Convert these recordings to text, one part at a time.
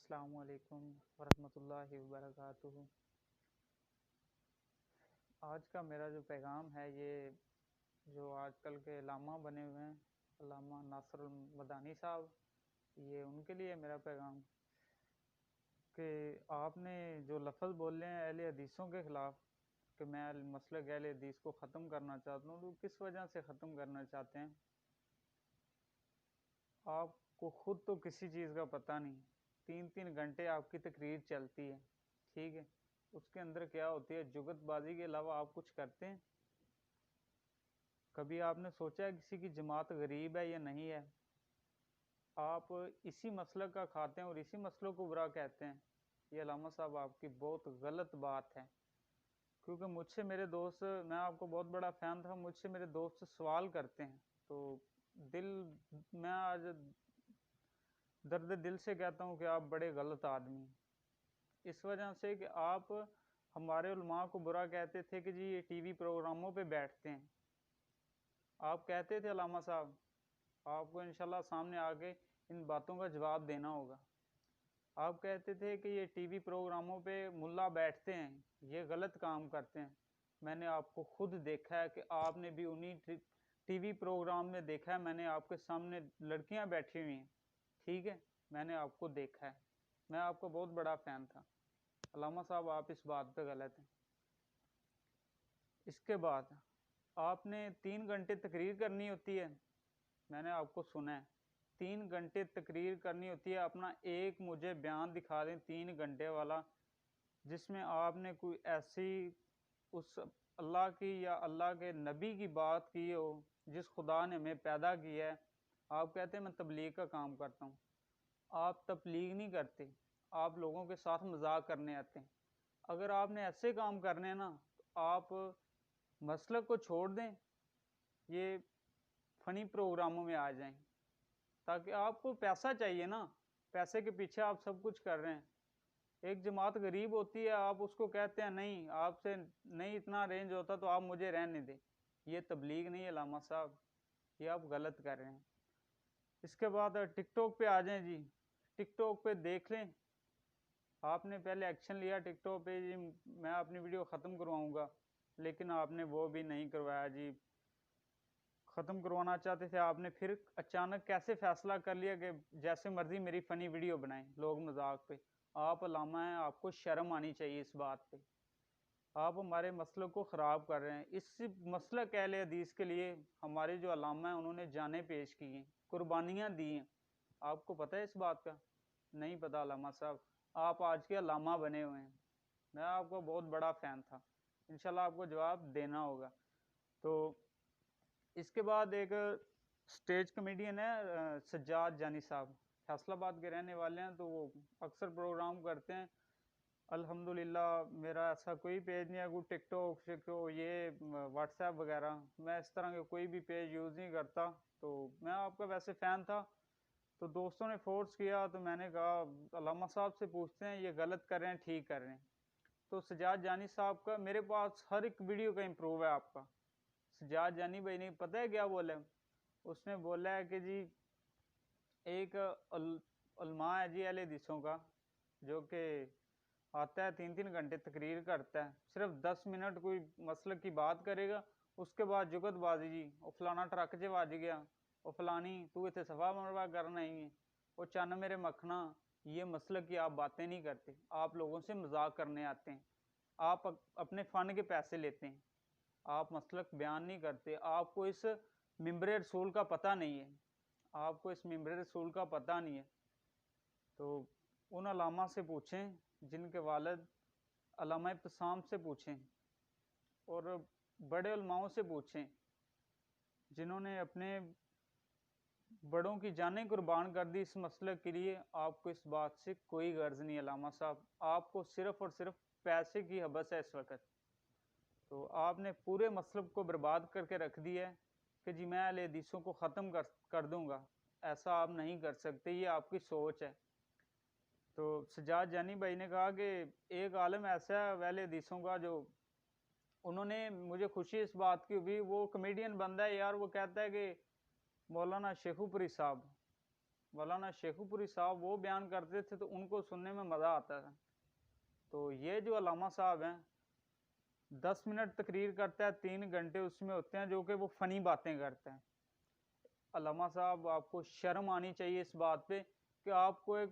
السلام علیکم ورحمۃ اللہ وبرکاتہ۔ آج کا میرا جو پیغام ہے، یہ جو آج کل کے علامہ بنے ہوئے ہیں، علامہ ناصر المدانی صاحب، یہ ان کے لیے میرا پیغام کہ آپ نے جو لفظ بولے ہیں اہل حدیثوں کے خلاف کہ میں مسلک اہل حدیث کو ختم کرنا چاہتا ہوں، تو کس وجہ سے ختم کرنا چاہتے ہیں؟ آپ کو خود تو کسی چیز کا پتہ نہیں۔ 3 گھنٹے آپ کی تقریر چلتی ہے، ٹھیک ہے، اس کے اندر کیا ہوتی ہے؟ جگت بازی کے علاوہ آپ کچھ کرتے ہیں؟ کبھی آپ نے سوچا ہے کسی کی جماعت غریب ہے یا نہیں ہے؟ آپ اسی مسلک کا کھاتے ہیں اور اسی مسلک کو برا کہتے ہیں۔ یہ علامہ صاحب آپ کی بہت غلط بات ہے، کیونکہ مجھ سے میرے دوست، میں آپ کو بہت بڑا فین تھا، مجھ سے میرے دوست سوال کرتے ہیں تو دل، میں آج درد دل سے کہتا ہوں کہ آپ بڑے غلط آدمی ہیں، اس وجہ سے کہ آپ ہمارے علماء کو برا کہتے تھے کہ جی یہ ٹی وی پروگراموں پہ بیٹھتے ہیں۔ آپ کہتے تھے علامہ صاحب، آپ کو انشاءاللہ سامنے آگے ان باتوں کا جواب دینا ہوگا۔ آپ کہتے تھے کہ یہ ٹی وی پروگراموں پہ ملا بیٹھتے ہیں، یہ غلط کام کرتے ہیں۔ میں نے آپ کو خود دیکھا ہے کہ آپ نے بھی انہی ٹی وی پروگرام میں دیکھا ہے، میں نے آپ کے سامنے لڑکیاں بیٹھی ہوئی ہیں، ٹھیک ہے، میں نے آپ کو دیکھا ہے، میں آپ کو بہت بڑا فین تھا۔ علامہ صاحب آپ اس بات پہ غلط ہیں۔ اس کے بعد آپ نے 3 گھنٹے تقریر کرنی ہوتی ہے، میں نے آپ کو سنا ہے، 3 گھنٹے تقریر کرنی ہوتی ہے، اپنا ایک مجھے بیان دکھا دیں 3 گھنٹے والا جس میں آپ نے کوئی ایسی اس اللہ کی یا اللہ کے نبی کی بات کی ہو جس خدا نے ہمیں پیدا کیا ہے۔ آپ کہتے ہیں میں تبلیغ کا کام کرتا ہوں، آپ تبلیغ نہیں کرتے، آپ لوگوں کے ساتھ مذاق کرنے آتے ہیں۔ اگر آپ نے ایسے کام کرنے ہیں نا تو آپ مسلک کو چھوڑ دیں، یہ فنی پروگراموں میں آ جائیں، تاکہ آپ کو پیسہ چاہیے نا، پیسے کے پیچھے آپ سب کچھ کر رہے ہیں۔ ایک جماعت غریب ہوتی ہے، آپ اس کو کہتے ہیں نہیں آپ سے نہیں اتنا رینج ہوتا تو آپ مجھے رہنے دیں۔ یہ تبلیغ نہیں ہے علامہ صاحب، یہ آپ غلط کر رہے ہیں۔ اس کے بعد ٹک ٹاک پہ آ جائیں جی، ٹک ٹاک پہ دیکھ لیں، آپ نے پہلے ایکشن لیا ٹک ٹاک پہ جی میں اپنی ویڈیو ختم کرواؤں گا، لیکن آپ نے وہ بھی نہیں کروایا جی۔ ختم کروانا چاہتے تھے آپ نے، پھر اچانک کیسے فیصلہ کر لیا کہ جیسے مرضی میری فنی ویڈیو بنائیں لوگ مذاق پہ؟ آپ علامہ ہیں، آپ کو شرم آنی چاہیے اس بات پہ۔ آپ ہمارے مسلک کو خراب کر رہے ہیں۔ اس مسلک اہل حدیث کے لیے ہمارے جو علامہ ہیں انہوں نے جانیں پیش کی ہیں، قربانیاں دی ہیں۔ آپ کو پتہ ہے اس بات کا؟ نہیں پتہ علامہ صاحب، آپ آج کے علامہ بنے ہوئے ہیں۔ میں آپ کو بہت بڑا فین تھا، انشاءاللہ آپ کو جواب دینا ہوگا۔ تو اس کے بعد ایک اسٹیج کمیڈین ہے سجاد جانی صاحب، فیصل آباد کے رہنے والے ہیں، تو وہ اکثر پروگرام کرتے ہیں۔ الحمدللہ میرا ایسا کوئی پیج نہیں ہے، کوئی ٹک ٹاک یہ واٹس ایپ وغیرہ، میں اس طرح کے کوئی بھی پیج یوز نہیں کرتا۔ تو میں آپ کا ویسے فین تھا، تو دوستوں نے فورس کیا تو میں نے کہا علامہ صاحب سے پوچھتے ہیں یہ غلط کر رہے ہیں ٹھیک کر رہے ہیں۔ تو سجاد جانی صاحب کا میرے پاس ہر ایک ویڈیو کا امپروو ہے آپ کا۔ سجاد جانی بھائی نے پتہ ہے کیا بولا ہے؟ اس نے بولا ہے کہ جی ایک علماء ہے جی اہل حدیثوں کا جو کہ آتا ہے 3 گھنٹے تقریر کرتا ہے، صرف 10 منٹ کوئی مسلک کی بات کرے گا، اس کے بعد جگت بازی جی وہ فلانا ٹرک چ وج گیا، وہ فلانی تو اتنے صفا مروا کرنا ہی ہے، وہ چن میرے مکھنا، یہ مسلک کی آپ باتیں نہیں کرتے، آپ لوگوں سے مذاق کرنے آتے ہیں، آپ اپنے فن کے پیسے لیتے ہیں، آپ مسلک بیان نہیں کرتے، آپ کو اس ممبر رسول کا پتہ نہیں ہے، آپ کو اس ممبر رسول کا پتہ نہیں ہے۔ تو ان علامہ سے پوچھیں جن کے والد علامہ ابتسام سے پوچھیں، اور بڑے علماؤں سے پوچھیں جنہوں نے اپنے بڑوں کی جانیں قربان کر دی اس مسلک کے لیے۔ آپ کو اس بات سے کوئی غرض نہیں علامہ صاحب، آپ کو صرف اور صرف پیسے کی حبس ہے اس وقت۔ تو آپ نے پورے مسلک کو برباد کر کے رکھ دیا ہے کہ جی میں اہل حدیثوں کو ختم کر دوں گا، ایسا آپ نہیں کر سکتے، یہ آپ کی سوچ ہے۔ تو سجاد جانی بھائی نے کہا کہ ایک عالم ایسا ہے اہل حدیثوں کا جو، انہوں نے مجھے خوشی اس بات کی ہوئی، وہ کمیڈین بندہ ہے یار، وہ کہتا ہے کہ مولانا شیخو پوری صاحب مولانا شیخو پوری صاحب وہ بیان کرتے تھے تو ان کو سننے میں مزہ آتا تھا. تو یہ جو علامہ صاحب ہیں 10 منٹ تقریر کرتا ہے، 3 گھنٹے اس میں ہوتے ہیں جو کہ وہ فنی باتیں کرتے ہیں. علامہ صاحب آپ کو شرم آنی چاہیے اس بات پہ کہ آپ کو ایک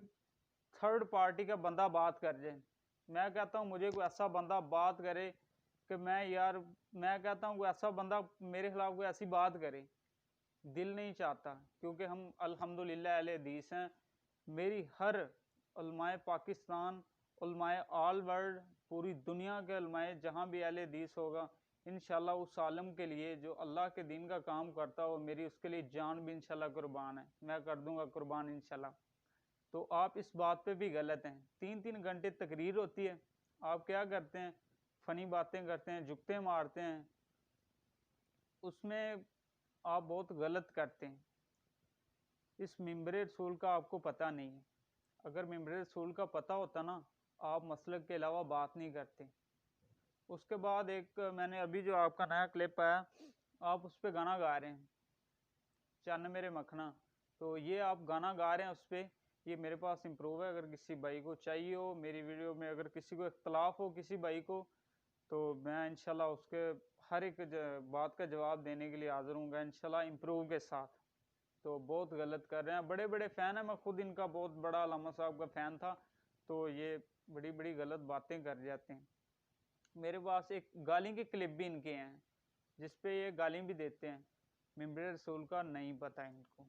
تھرڈ پارٹی کا بندہ بات کر جائے. میں کہتا ہوں مجھے کوئی ایسا بندہ بات کرے کہ میں کہتا ہوں کوئی ایسا بندہ میرے خلاف کوئی ایسی بات کرے، دل نہیں چاہتا، کیونکہ ہم الحمدللہ اہل حدیث ہیں. میری ہر علماء پاکستان، علماء آل ورلڈ، پوری دنیا کے علماء جہاں بھی اہل حدیث ہوگا انشاءاللہ اس عالم کے لیے جو اللہ کے دین کا کام کرتا ہو، میری اس کے لیے جان بھی انشاءاللہ قربان ہے، میں کر دوں گا قربان انشاءاللہ. تو آپ اس بات پہ بھی غلط ہیں. 3 3 گھنٹے تقریر ہوتی ہے، آپ کیا کرتے ہیں؟ فنی باتیں کرتے ہیں، جھکتے مارتے ہیں. اس میں آپ بہت غلط کرتے ہیں. اس ممبر رسول کا آپ کو پتہ نہیں ہے. اگر ممبر رسول کا پتہ ہوتا نا، آپ مسلک کے علاوہ بات نہیں کرتے. اس کے بعد ایک میں نے ابھی جو آپ کا نیا کلپ آیا، آپ اس پہ گانا گا رہے ہیں، چن میرے مکھنا. تو یہ آپ گانا گا رہے ہیں اس پہ، یہ میرے پاس امپروو ہے. اگر کسی بھائی کو چاہیے ہو میری ویڈیو میں، اگر کسی کو اختلاف ہو کسی بھائی کو، تو میں انشاءاللہ اس کے ہر ایک بات کا جواب دینے کے لیے حاضر ہوں گا انشاءاللہ امپروو کے ساتھ. تو بہت غلط کر رہے ہیں، بڑے بڑے فین ہیں، میں خود ان کا بہت بڑا علامہ صاحب کا فین تھا. تو یہ بڑی بڑی غلط باتیں کر جاتے ہیں. میرے پاس ایک گالی کے کلپ بھی ان کے ہیں جس پہ یہ گالی بھی دیتے ہیں. ممبر رسول کا نہیں پتہ ان کو.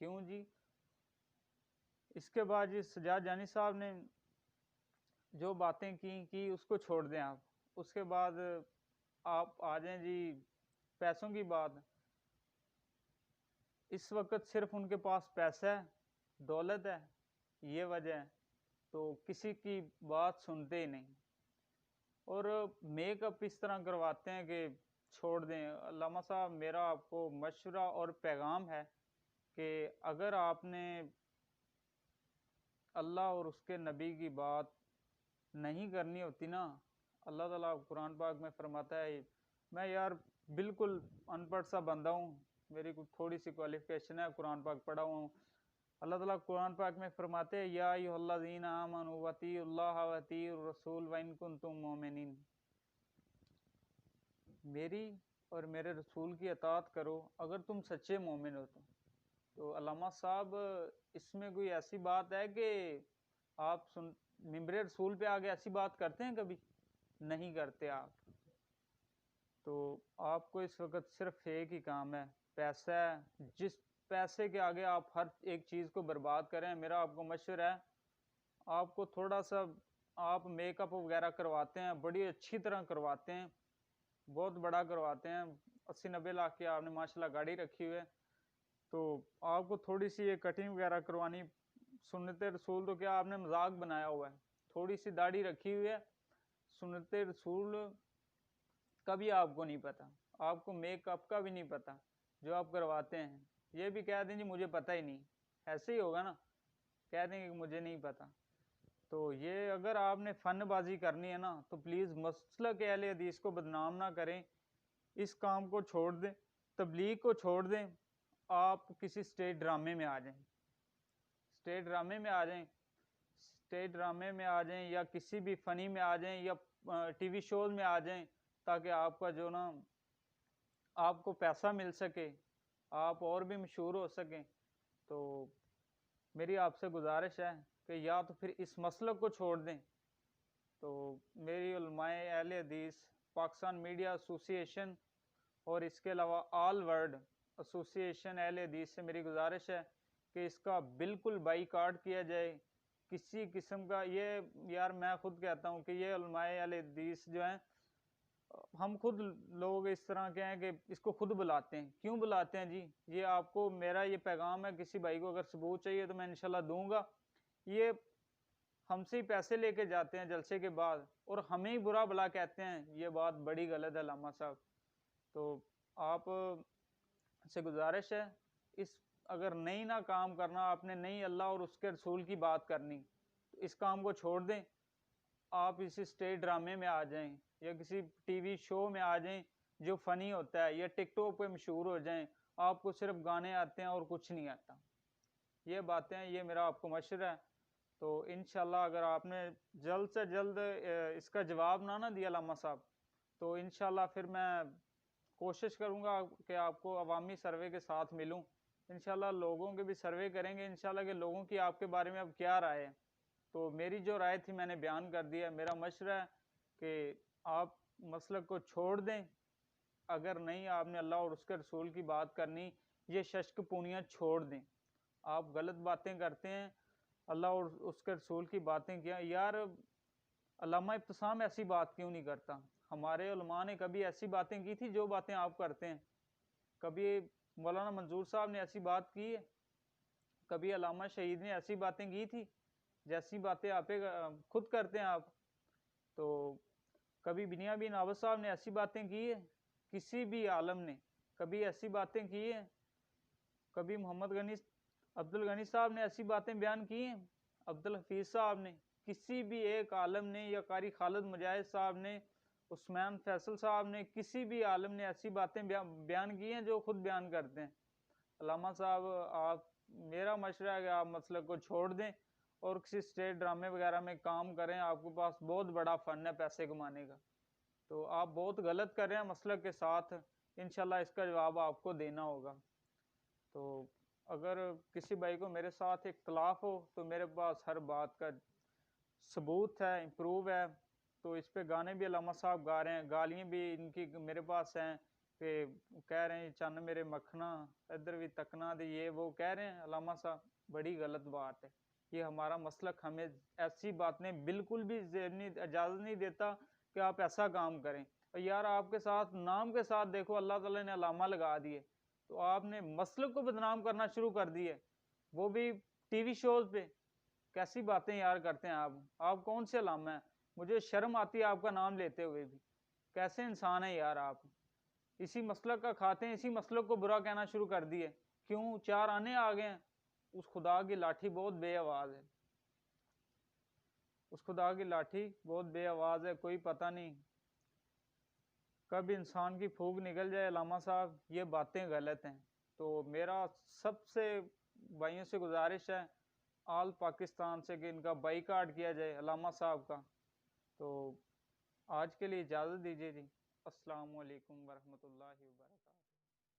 کیوں جی؟ اس کے بعد جی سجاد جانی صاحب نے جو باتیں کی اس کو چھوڑ دیں آپ. اس کے بعد آپ آ جائیں جی پیسوں کی بات. اس وقت صرف ان کے پاس پیسہ ہے، دولت ہے، یہ وجہ ہے. تو کسی کی بات سنتے ہی نہیں، اور میک اپ اس طرح کرواتے ہیں کہ چھوڑ دیں. علامہ صاحب میرا آپ کو مشورہ اور پیغام ہے کہ اگر آپ نے اللہ اور اس کے نبی کی بات نہیں کرنی ہوتی نا، اللہ تعالیٰ قرآن پاک میں فرماتا ہے، میں یار بالکل ان پڑھ سا بندہ ہوں، میری کوئی تھوڑی سی کوالیفیکیشن ہے، قرآن پاک پڑھا ہوا ہوں. اللہ تعالیٰ قرآن پاک میں فرماتے ہیں یا ایھا الذین آمنوا واطیعوا اللہ واطیعوا الرسول وان کنتم مؤمنین. میری اور میرے رسول کی اطاعت کرو اگر تم سچے مومن ہو. تو علامہ صاحب اس میں کوئی ایسی بات ہے کہ آپ ممبر رسول پہ آگے ایسی بات کرتے ہیں؟ کبھی نہیں کرتے آپ. تو آپ کو اس وقت صرف ایک ہی کام ہے، پیسہ ہے. جس پیسے کے آگے آپ ہر ایک چیز کو برباد کریں. میرا آپ کو مشورہ ہے، آپ کو تھوڑا سا آپ میک اپ وغیرہ کرواتے ہیں، بڑی اچھی طرح کرواتے ہیں، بہت بڑا کرواتے ہیں، 80 90 لاکھ کی آپ نے ماشاءاللہ گاڑی رکھی ہوئی ہے. تو آپ کو تھوڑی سی یہ کٹنگ وغیرہ کروانی. سنت رسول تو کیا آپ نے مذاق بنایا ہوا ہے. تھوڑی سی داڑھی رکھی ہوئی ہے، سنت رسول کا بھی آپ کو نہیں پتا، آپ کو میک اپ کا بھی نہیں پتا جو آپ کرواتے ہیں. یہ بھی کہہ دیں جی مجھے پتا ہی نہیں، ایسے ہی ہوگا نا، کہہ دیں کہ مجھے نہیں پتا. تو یہ اگر آپ نے فن بازی کرنی ہے نا تو پلیز مسلک اہل حدیث کو بدنام نہ کریں. اس کام کو چھوڑ دیں، تبلیغ کو چھوڑ دیں. آپ کسی اسٹیج ڈرامے میں آ جائیں، اسٹیج ڈرامے میں آ جائیں، اسٹیج ڈرامے میں آ جائیں، یا کسی بھی فنی میں آ جائیں، یا ٹی وی شوز میں آ جائیں، تاکہ آپ کا جو نا آپ کو پیسہ مل سکے، آپ اور بھی مشہور ہو سکیں. تو میری آپ سے گزارش ہے کہ یا تو پھر اس مسلک کو چھوڑ دیں. تو میری علماء اہل حدیث پاکستان میڈیا ایسوسی ایشن اور اس کے علاوہ آل ورلڈ ایسوسی ایشن اہل حدیث سے میری گزارش ہے کہ اس کا بالکل بائیکاٹ کیا جائے. کسی قسم کا یہ یار میں خود کہتا ہوں کہ یہ علماء اہل حدیث جو ہیں، ہم خود لوگ اس طرح کے ہیں کہ اس کو خود بلاتے ہیں. کیوں بلاتے ہیں جی؟ یہ آپ کو میرا یہ پیغام ہے، کسی بھائی کو اگر ثبوت چاہیے تو میں انشاءاللہ دوں گا. یہ ہم سے ہی پیسے لے کے جاتے ہیں جلسے کے بعد اور ہمیں ہی برا بلا کہتے ہیں. یہ بات بڑی غلط ہے علامہ صاحب. تو آپ سے گزارش ہے، اگر نہیں نہ کام کرنا آپ نے، نہیں اللہ اور اس کے رسول کی بات کرنی، تو اس کام کو چھوڑ دیں. آپ اسی اسٹیج ڈرامے میں آ جائیں، یا کسی ٹی وی شو میں آ جائیں جو فنی ہوتا ہے، یا ٹک ٹاک پہ مشہور ہو جائیں. آپ کو صرف گانے آتے ہیں اور کچھ نہیں آتا. یہ باتیں ہیں، یہ میرا آپ کو مشورہ ہے۔ تو انشاءاللہ اگر آپ نے جلد سے جلد اس کا جواب نہ دیا علامہ صاحب، تو انشاءاللہ پھر میں کوشش کروں گا کہ آپ کو عوامی سروے کے ساتھ ملوں۔ انشاءاللہ لوگوں کے بھی سروے کریں گے انشاءاللہ کہ لوگوں کی آپ کے بارے میں اب کیا رائے ہے۔ تو میری جو رائے تھی میں نے بیان کر دیا۔ میرا مشورہ ہے کہ آپ مسلک کو چھوڑ دیں، اگر نہیں آپ نے اللہ اور اس کے رسول کی بات کرنی، یہ ششک پونیاں چھوڑ دیں۔ آپ غلط باتیں کرتے ہیں، اللہ اور اس کے رسول کی باتیں کیا یار، علامہ ابتسام ایسی بات کیوں نہیں کرتا؟ ہمارے علماء نے کبھی ایسی باتیں کی تھی جو باتیں آپ کرتے ہیں؟ کبھی مولانا منظور صاحب نے ایسی بات کی ہے؟ کبھی علامہ شہید نے ایسی باتیں کی تھی جیسی باتیں آپ خود کرتے ہیں آپ؟ تو کبھی بنیامین عابد صاحب نے ایسی باتیں کی ہے؟ کسی بھی عالم نے کبھی ایسی باتیں کی ہیں؟ کبھی محمد عبد الغنی صاحب نے ایسی باتیں بیان کی ہیں؟ عبد الحفیظ صاحب نے؟ کسی بھی ایک عالم نے، یا قاری خالد مجاہد صاحب نے، عثمان فیصل صاحب نے، کسی بھی عالم نے ایسی باتیں بیان کی ہیں جو خود بیان کرتے ہیں؟ علامہ صاحب آپ، میرا مشورہ ہے کہ آپ مسلک کو چھوڑ دیں اور کسی اسٹیج ڈرامے وغیرہ میں کام کریں۔ آپ کے پاس بہت بڑا فن ہے پیسے کمانے کا، تو آپ بہت غلط کر رہے ہیں مسلک کے ساتھ۔ انشاءاللہ اس کا جواب آپ کو دینا ہوگا۔ تو اگر کسی بھائی کو میرے ساتھ اختلاف ہو تو میرے پاس ہر بات کا ثبوت ہے، امپروو ہے۔ تو اس پہ گانے بھی علامہ صاحب گا رہے ہیں، گالیاں بھی ان کی میرے پاس ہیں کہ کہہ رہے ہیں چن میرے مکھنا ادھر بھی تکنا دے، یہ وہ کہہ رہے ہیں علامہ صاحب۔ بڑی غلط بات ہے، یہ ہمارا مسلک ہمیں ایسی باتیں بالکل بھی اجازت نہیں دیتا کہ آپ ایسا کام کریں۔ اور یار آپ کے ساتھ نام کے ساتھ دیکھو اللہ تعالیٰ نے علامہ لگا دیے، تو آپ نے مسلک کو بدنام کرنا شروع کر دیے، وہ بھی ٹی وی شوز پہ۔ کیسی باتیں یار کرتے ہیں آپ کون سے علامہ ہیں؟ مجھے شرم آتی ہے آپ کا نام لیتے ہوئے بھی۔ کیسے انسان ہیں یار آپ؟ اسی مسلک کا کھاتے ہیں، اسی مسلک کو برا کہنا شروع کر دیے۔ کیوں؟ چار آنے آ گئے ہیں؟ اس خدا کی لاٹھی بہت بے آواز ہے، اس خدا کی لاٹھی بہت بے آواز ہے، کوئی پتہ نہیں کب انسان کی پھونک نکل جائے۔ علامہ صاحب یہ باتیں غلط ہیں۔ تو میرا سب سے بھائیوں سے گزارش ہے آل پاکستان سے کہ ان کا بائیکاٹ کیا جائے علامہ صاحب کا۔ تو آج کے لیے اجازت دیجیے جی، السلام علیکم ورحمۃ اللہ وبرکاتہ۔